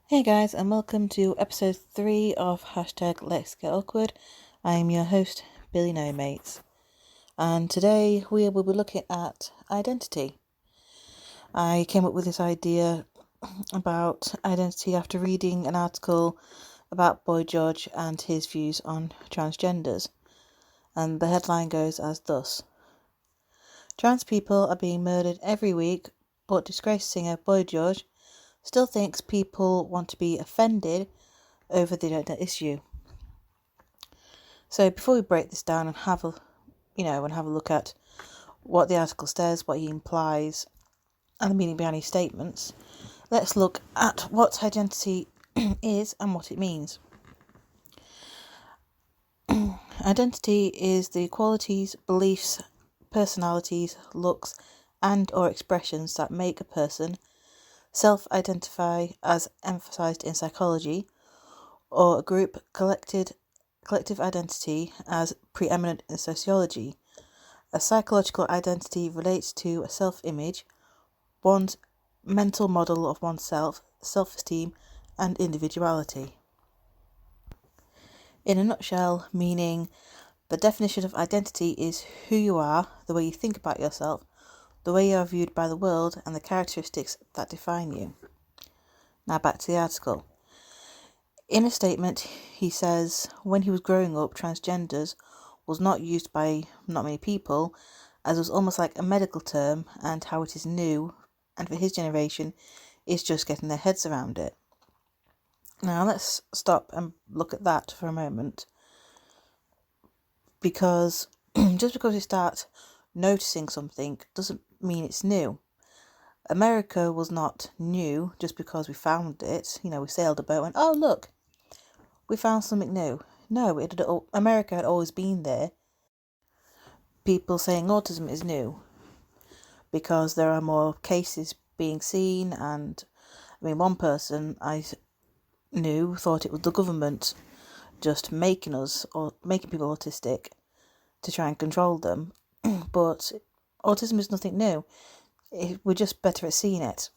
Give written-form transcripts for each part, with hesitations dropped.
Hey guys, and welcome to episode 3 of hashtag Let's Get Awkward. I'm your host, Billy No Mates, and today we will be looking at identity. I came up with this idea about identity after reading an article about Boy George and his views on transgenders, and the headline goes as thus: Trans people are being murdered every week, but disgraced singer Boy George still thinks people want to be offended over the issue. So before we break this down and have a look at what the article says, what he implies, and the meaning behind his statements, let's look at what identity is and what it means. Identity is the qualities, beliefs, personalities, looks, and or expressions that make a person self-identify as emphasized in psychology, or a group collective identity as preeminent in sociology. A psychological identity relates to a self-image, one's mental model of oneself, self-esteem, and individuality. In a nutshell, meaning the definition of identity is who you are, the way you think about yourself, the way you are viewed by the world, and the characteristics that define you. Now back to the article. In a statement, he says when he was growing up, transgenders was not used by not many people, as it was almost like a medical term, and how it is new, and for his generation, is just getting their heads around it. Now let's stop and look at that for a moment, because just because you start noticing something doesn't mean it's new. America was not new just because we found it. We sailed a boat and, oh look, we found something new. No, America had always been there. People saying autism is new because there are more cases being seen, and one person I knew thought it was the government just making people autistic to try and control them. But autism is nothing new. We're just better at seeing it.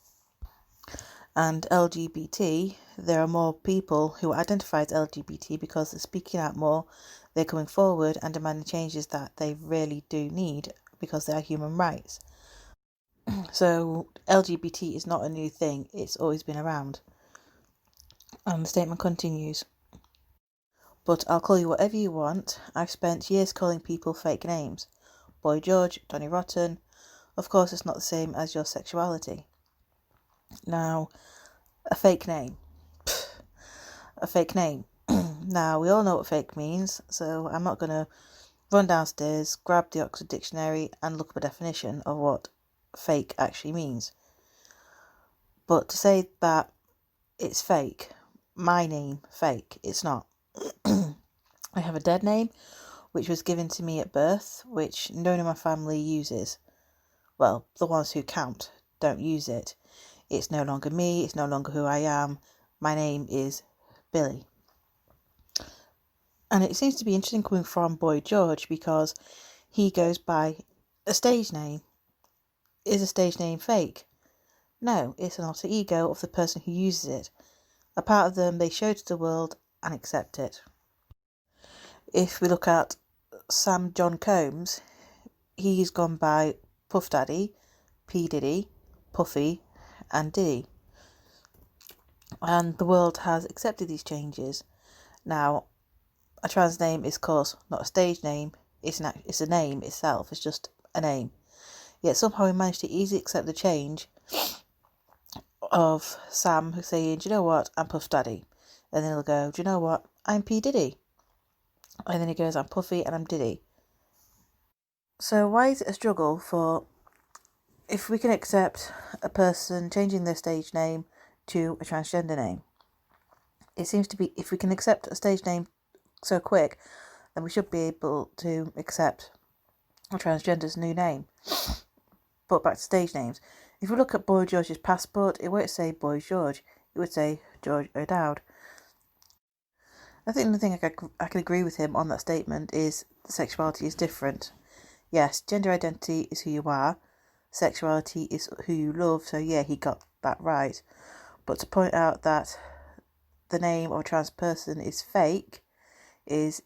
And LGBT, there are more people who identify as LGBT because they're speaking out more, they're coming forward and demanding changes that they really do need because they are human rights. So LGBT is not a new thing, it's always been around. And the statement continues: But I'll call you whatever you want. I've spent years calling people fake names. Boy George, Johnny Rotten. Of course, it's not the same as your sexuality. Now, a fake name. A fake name. Now, we all know what fake means, so I'm not going to run downstairs, grab the Oxford Dictionary and look up a definition of what fake actually means. But to say that it's fake, my name, fake, it's not. I have a dead name, which was given to me at birth, which no one in my family uses. Well, the ones who count don't use it. It's no longer me, it's no longer who I am. My name is Billy. And it seems to be interesting coming from Boy George because he goes by a stage name. Is a stage name fake? No, it's an alter ego of the person who uses it. A part of them they show to the world and accept it. If we look at Sam John Combs, he's gone by Puff Daddy, P Diddy, Puffy, and Diddy. And the world has accepted these changes. Now, a trans name is, of course, not a stage name. It's a name itself. It's just a name. Yet somehow we managed to easily accept the change of Sam saying, do you know what, I'm Puff Daddy. And then he'll go, do you know what, I'm P Diddy. And then he goes, I'm Puffy and I'm Diddy. So why is it a struggle if we can accept a person changing their stage name to a transgender name? It seems to be, if we can accept a stage name so quick, then we should be able to accept a transgender's new name. But back to stage names. If we look at Boy George's passport, it won't say Boy George, it would say George O'Dowd. I think the thing I can agree with him on that statement is sexuality is different. Yes, gender identity is who you are, sexuality is who you love, so yeah, he got that right. But to point out that the name of a trans person is fake is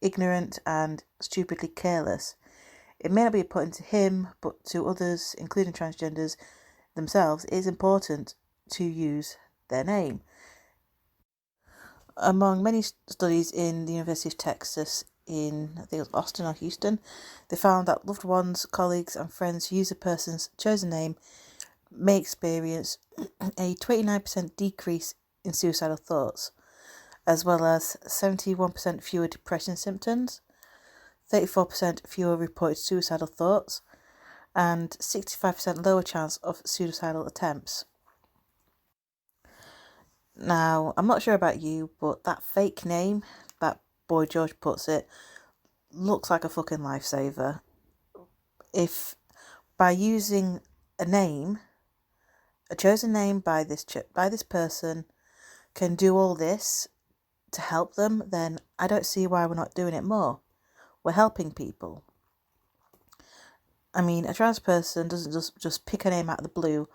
ignorant and stupidly careless. It may not be important to him, but to others, including transgenders themselves, it is important to use their name. Among many studies in the University of Texas in, I think it was Austin or Houston, they found that loved ones, colleagues and friends who use a person's chosen name may experience a 29% decrease in suicidal thoughts, as well as 71% fewer depression symptoms, 34% fewer reported suicidal thoughts, and 65% lower chance of suicidal attempts. Now, I'm not sure about you, but that fake name, that Boy George puts it, looks like a fucking lifesaver. If by using a name, a chosen name by this person, can do all this to help them, then I don't see why we're not doing it more. We're helping people. I mean, a trans person doesn't just pick a name out of the blue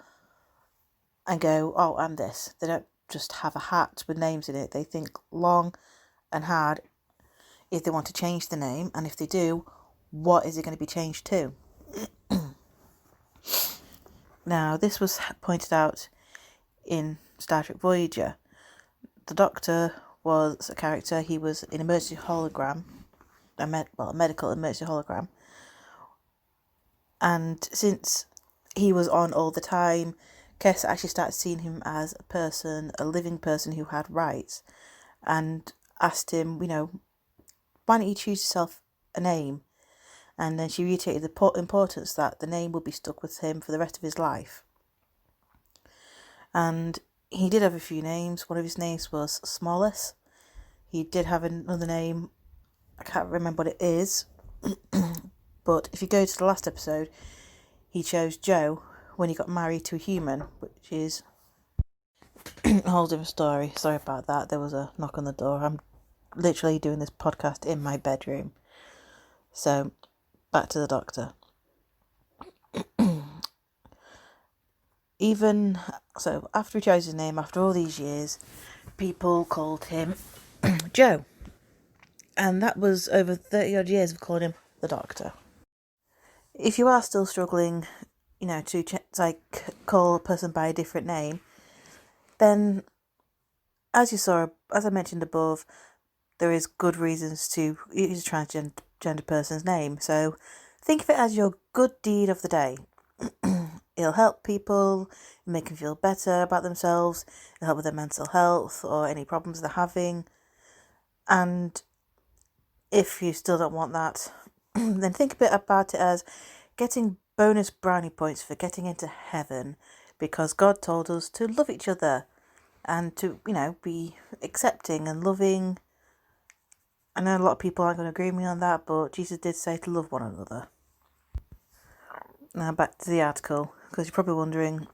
and go, oh, I'm this. They don't just have a hat with names in it. They think long and hard if they want to change the name, and if they do, what is it going to be changed to? Now, this was pointed out in Star Trek Voyager. The Doctor was a character. He was an emergency hologram, a medical emergency hologram. And since he was on all the time, Kes actually started seeing him as a person, a living person who had rights, and asked him, why don't you choose yourself a name? And then she reiterated the importance that the name would be stuck with him for the rest of his life. And he did have a few names. One of his names was Smallest. He did have another name. I can't remember what it is. But if you go to the last episode, he chose Joe when he got married to a human, which is a whole different story. Sorry about that. There was a knock on the door. I'm literally doing this podcast in my bedroom. So, back to the Doctor. So after he chose his name, after all these years, people called him Joe. And that was over 30 odd years of calling him the Doctor. If you are still struggling, to call a person by a different name, then as I mentioned above, there is good reasons to use a transgender person's name. So think of it as your good deed of the day. It'll help people, make them feel better about themselves, it'll help with their mental health or any problems they're having. And if you still don't want that, then think a bit about it as getting bonus brownie points for getting into heaven, because God told us to love each other and to, be accepting and loving. I know a lot of people aren't going to agree with me on that, but Jesus did say to love one another. Now back to the article, because you're probably wondering,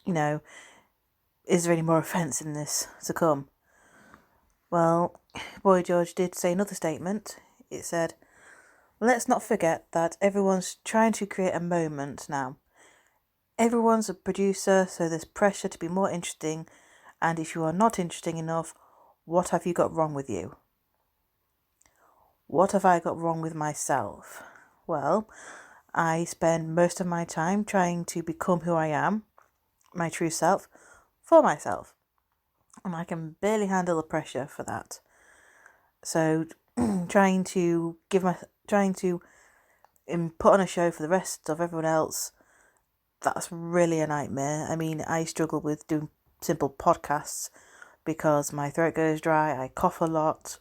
is there any more offence in this to come? Well, Boy George did say another statement. It said, let's not forget that everyone's trying to create a moment now. Everyone's a producer, so there's pressure to be more interesting, and if you are not interesting enough, what have you got wrong with you? What have I got wrong with myself? Well, I spend most of my time trying to become who I am, my true self, for myself. And I can barely handle the pressure for that. So trying to put on a show for the rest of everyone else, that's really a nightmare. I mean, I struggle with doing simple podcasts because my throat goes dry, I cough a lot.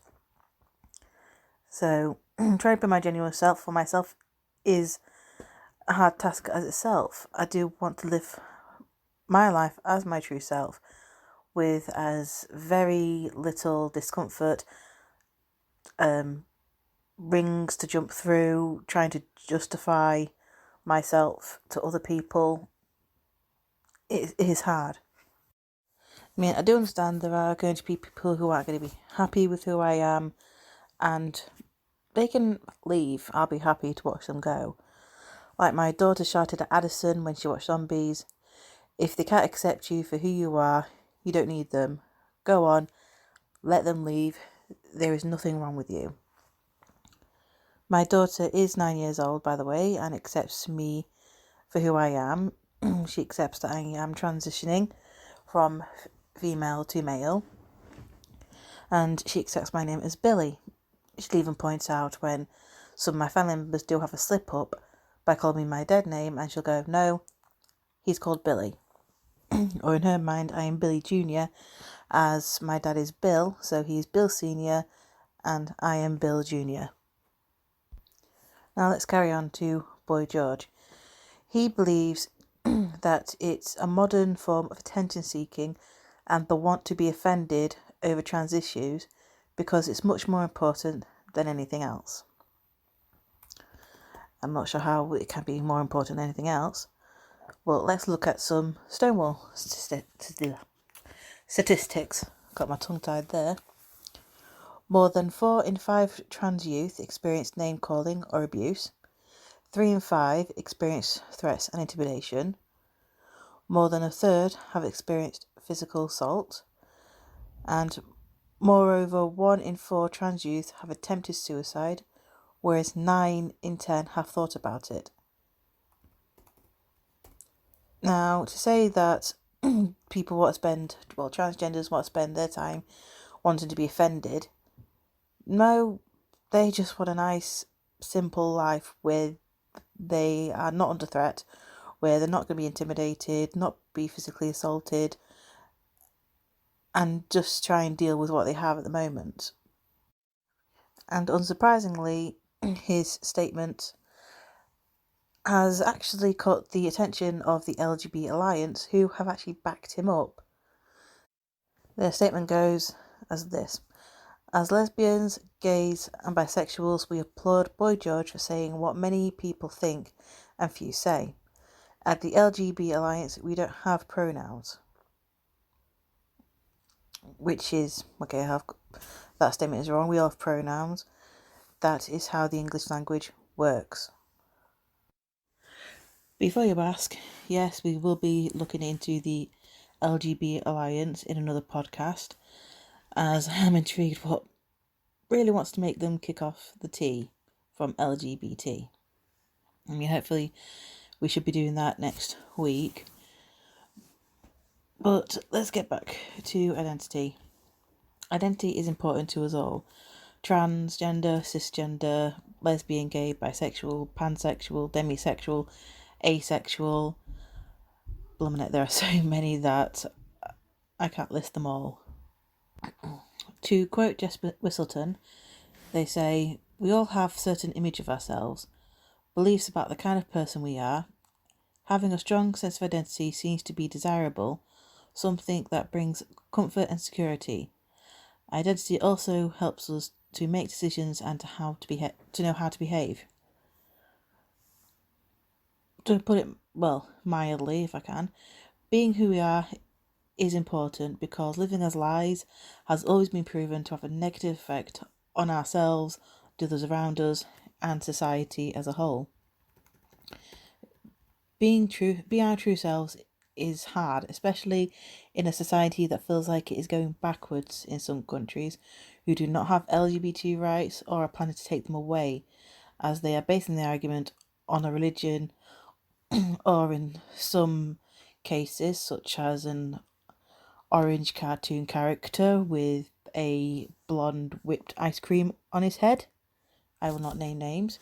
So trying to be my genuine self for myself is a hard task as itself. I do want to live my life as my true self with as very little discomfort, rings to jump through, trying to justify myself to other people. It is hard. I mean, I do understand there are going to be people who aren't going to be happy with who I am, and they can leave. I'll be happy to watch them go. Like my daughter shouted at Addison when she watched Zombies, if they can't accept you for who you are, you don't need them. Go on, Let them leave. There is nothing wrong with you. My daughter is 9 years old, by the way, and accepts me for who I am. She accepts that I am transitioning from female to male, and she accepts my name as Billy. She even points out when some of my family members do have a slip up by calling me my dead name, and she'll go, no, he's called Billy. Or in her mind, I am Billy Jr., as my dad is Bill, so he's Bill Sr., and I am Bill Jr. Now let's carry on to Boy George. He believes that it's a modern form of attention seeking and the want to be offended over trans issues because it's much more important than anything else. I'm not sure how it can be more important than anything else. Well, let's look at some Stonewall statistics. Got my tongue tied there. More than 4 in 5 trans youth experienced name calling or abuse. 3 in 5 experience threats and intimidation. More than a third have experienced physical assault. And moreover, 1 in 4 trans youth have attempted suicide, whereas 9 in 10 have thought about it. Now, to say that people want to spend, transgenders want to spend their time wanting to be offended, no, they just want a nice, simple life where they are not under threat, where they're not going to be intimidated, not be physically assaulted, and just try and deal with what they have at the moment. And unsurprisingly, his statement has actually caught the attention of the LGBT Alliance, who have actually backed him up. Their statement goes as this: as lesbians, gays, and bisexuals, we applaud Boy George for saying what many people think and few say. At the LGBT Alliance, we don't have pronouns. Which is, okay, that statement is wrong. We all have pronouns. That is how the English language works. Before you ask, yes, we will be looking into the LGBT Alliance in another podcast, as I'm intrigued what really wants to make them kick off the T from LGBT. I mean, hopefully we should be doing that next week. But let's get back to identity. Identity is important to us all. Transgender, cisgender, lesbian, gay, bisexual, pansexual, demisexual, asexual. Bluminate, there are so many that I can't list them all. To quote Jess Whistleton, they say, we all have a certain image of ourselves, beliefs about the kind of person we are. Having a strong sense of identity seems to be desirable, something that brings comfort and security. Identity also helps us to make decisions and to know how to behave. To put it, mildly, if I can, being who we are is important because living as lies has always been proven to have a negative effect on ourselves, others around us, and society as a whole. Being our true selves is hard, especially in a society that feels like it is going backwards in some countries who do not have LGBT rights or are planning to take them away, as they are basing their argument on a religion or in some cases, such as an orange cartoon character with a blonde whipped ice cream on his head, I will not name names,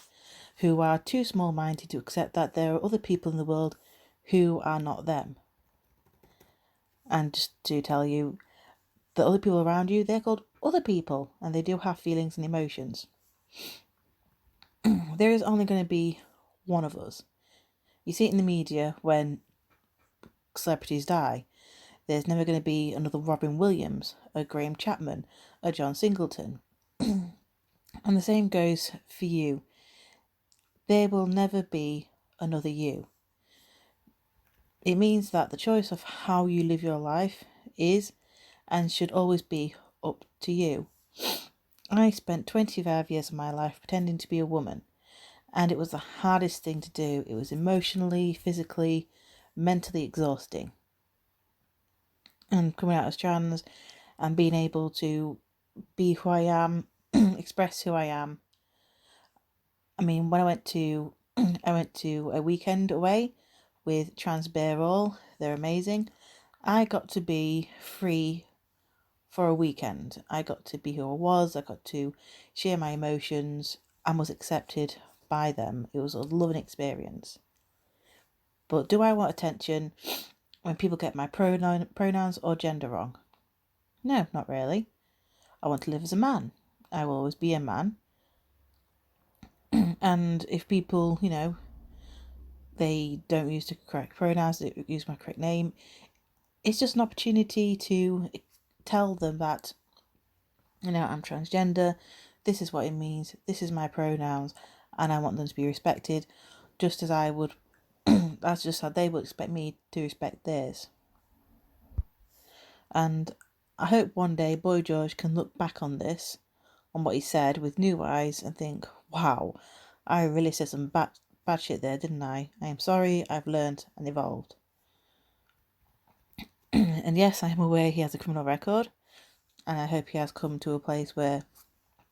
who are too small-minded to accept that there are other people in the world who are not them. And just to tell you, the other people around you, they're called other people, and they do have feelings and emotions. There is only going to be one of us. You see it in the media when celebrities die. There's never going to be another Robin Williams, a Graham Chapman, a John Singleton. And the same goes for you. There will never be another you. It means that the choice of how you live your life is and should always be up to you. I spent 25 years of my life pretending to be a woman, and it was the hardest thing to do. It was emotionally, physically, mentally exhausting. And coming out as trans and being able to be who I am, express who I am. I mean, when I went to a weekend away with Trans Bear All, they're amazing. I got to be free for a weekend. I got to be who I was. I got to share my emotions and was accepted by them. It was a loving experience. But do I want attention when people get my pronouns or gender wrong? No, not really. I want to live as a man. I will always be a man. And if people, they don't use the correct pronouns, they use my correct name, it's just an opportunity to tell them that, I'm transgender, this is what it means, this is my pronouns, and I want them to be respected, just as I would, that's just how they would expect me to respect theirs. And I hope one day Boy George can look back on this, on what he said, with new eyes and think, wow, I really said some bad shit there, didn't I? I am sorry, I've learned and evolved. And yes, I am aware he has a criminal record, and I hope he has come to a place where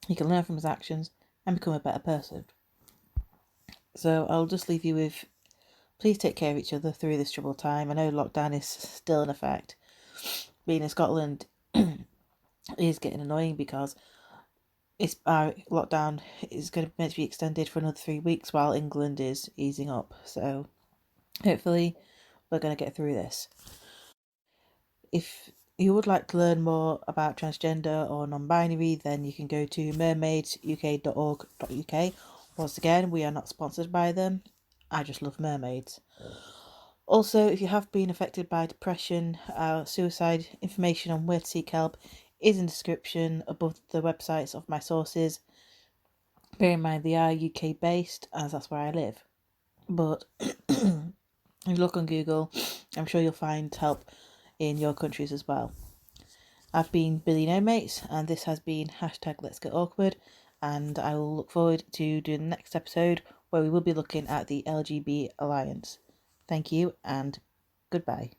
he can learn from his actions and become a better person. So I'll just leave you with, please take care of each other through this troubled time. I know lockdown is still in effect. Being in Scotland is getting annoying because our lockdown is meant to be extended for another 3 weeks while England is easing up. So hopefully we're going to get through this. If you would like to learn more about transgender or non-binary, then you can go to mermaidsuk.org.uk. Once again, we are not sponsored by them. I just love mermaids. Also, if you have been affected by depression, suicide, information on where to seek help is in the description above the websites of my sources. Bear in mind they are UK based, as that's where I live. But if you look on Google, I'm sure you'll find help in your countries as well. I've been Billy No Mates, and this has been #Let's Get Awkward, and I will look forward to doing the next episode where we will be looking at the LGB Alliance. Thank you and goodbye.